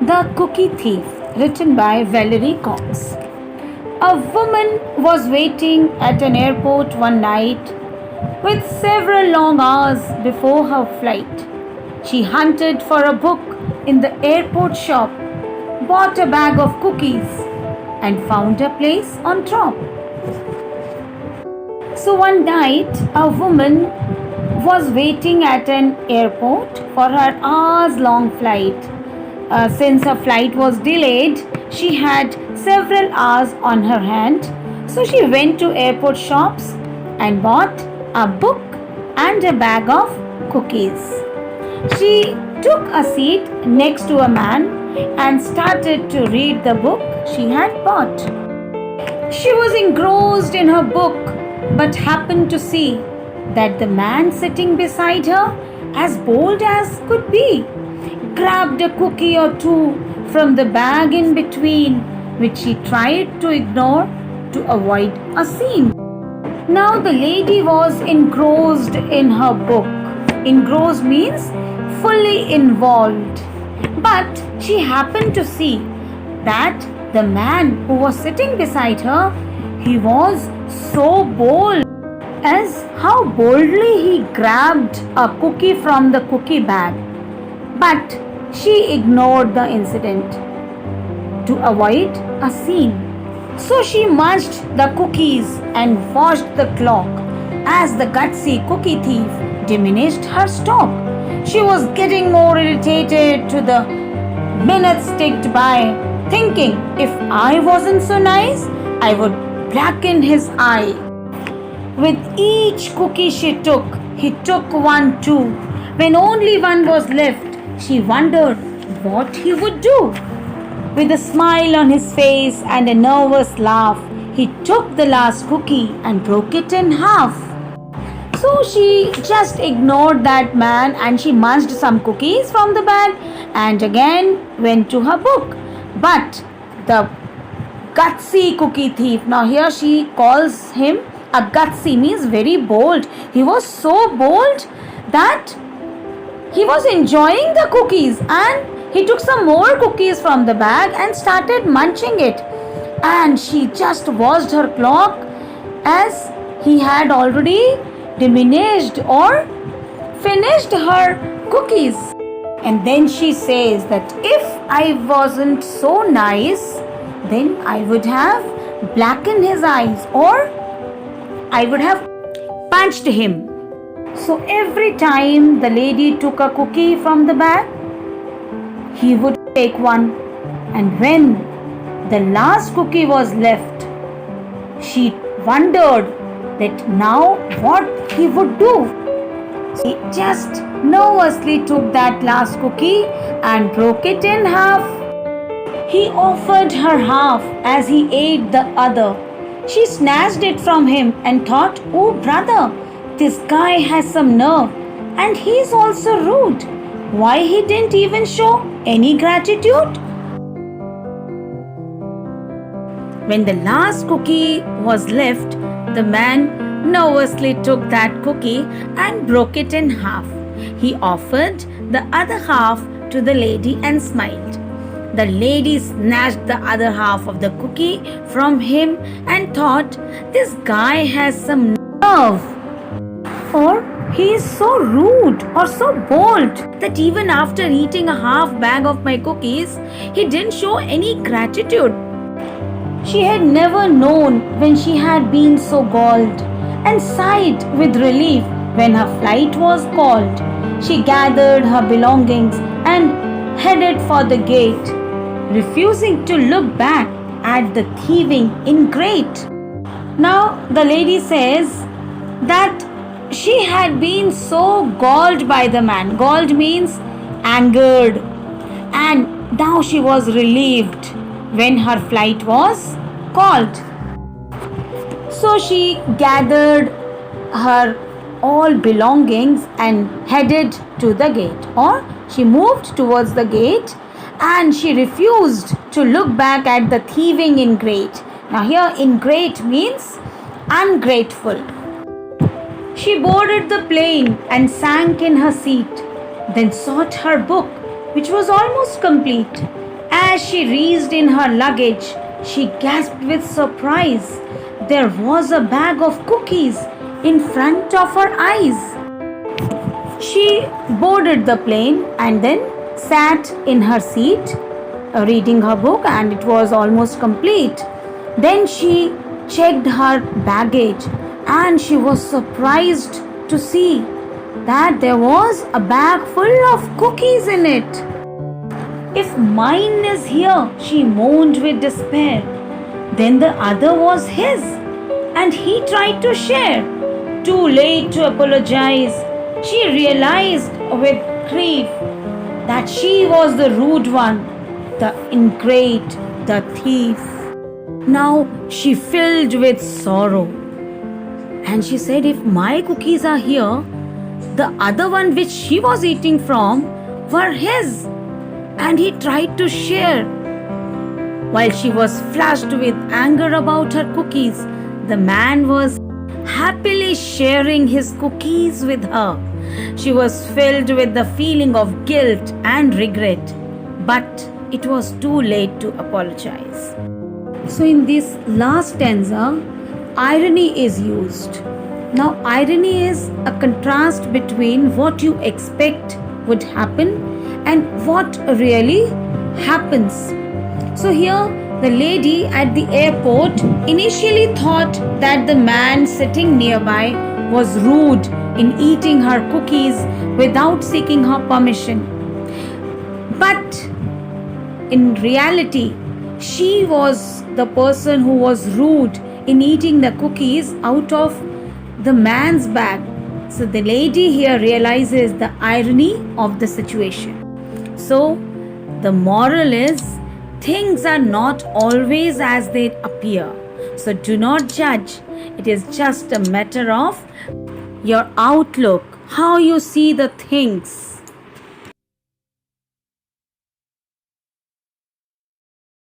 The Cookie Thief, written by Valerie Cox. A woman was waiting at an airport one night with several long hours before her flight. She hunted for a book in the airport shop, bought a bag of cookies, and found a place on top. So one night, a woman was waiting at an airport for her hours long flight. Since her flight was delayed, she had several hours on her hand. So she went to airport shops and bought a book and a bag of cookies. She took a seat next to a man and started to read the book she had bought. She was engrossed in her book but happened to see that the man sitting beside her, as bold as could be, grabbed a cookie or two from the bag in between, which she tried to ignore to avoid a scene. Now the lady was engrossed in her book. Engrossed means fully involved. But she happened to see that the man who was sitting beside her, he was so bold as how boldly he grabbed a cookie from the cookie bag. But she ignored the incident to avoid a scene. So she munched the cookies and watched the clock as the gutsy cookie thief diminished her stock. She was getting more irritated to the minutes ticked by, thinking if I wasn't so nice, I would blacken his eye. With each cookie she took, he took one too. When only one was left, she wondered what he would do. With a smile on his face and a nervous laugh, he took the last cookie and broke it in half. So she just ignored that man and she munched some cookies from the bag and again went to her book. But the gutsy cookie thief, now here she calls him a gutsy, means very bold. He was so bold that he was enjoying the cookies and he took some more cookies from the bag and started munching it. And she just watched her clock as he had already diminished or finished her cookies. And then she says that if I wasn't so nice, then I would have blackened his eyes or I would have punched him. So every time the lady took a cookie from the bag, he would take one. And when the last cookie was left, she wondered that now what he would do. He just nervously took that last cookie and broke it in half. He offered her half as he ate the other. She snatched it from him and thought, oh brother, this guy has some nerve and he's also rude. Why he didn't even show any gratitude? When the last cookie was left, the man nervously took that cookie and broke it in half. He offered the other half to the lady and smiled. The lady snatched the other half of the cookie from him and thought, this guy has some nerve. Or he is so rude or so bold that even after eating a half bag of my cookies, he didn't show any gratitude. She had never known when she had been so galled and sighed with relief when her flight was called. She gathered her belongings and headed for the gate, refusing to look back at the thieving ingrate. Now the lady says that she had been so galled by the man. Galled means angered. And now she was relieved when her flight was called. So she gathered her all belongings and headed to the gate. Or she moved towards the gate and she refused to look back at the thieving ingrate. Now here ingrate means ungrateful. She boarded the plane and sank in her seat, then sought her book, which was almost complete. As she reached in her luggage, she gasped with surprise. There was a bag of cookies in front of her eyes. She boarded the plane and then sat in her seat, reading her book, and it was almost complete. Then she checked her baggage and she was surprised to see that there was a bag full of cookies in it. If mine is here, she moaned with despair. Then the other was his, and he tried to share. Too late to apologize, she realized with grief that she was the rude one, the ingrate, the thief. Now she filled with sorrow, and she said, if my cookies are here, the other one which she was eating from were his, and he tried to share. While she was flushed with anger about her cookies, the man was happily sharing his cookies with her. She was filled with the feeling of guilt and regret, but it was too late to apologize. So, in this last stanza, irony is used. Now, irony is a contrast between what you expect would happen and what really happens. So, here the lady at the airport initially thought that the man sitting nearby was rude in eating her cookies without seeking her permission. But in reality, she was the person who was rude in eating the cookies out of the man's bag. So the lady here realizes the irony of the situation. So the moral is, things are not always as they appear. So do not judge. It is just a matter of your outlook, how you see the things.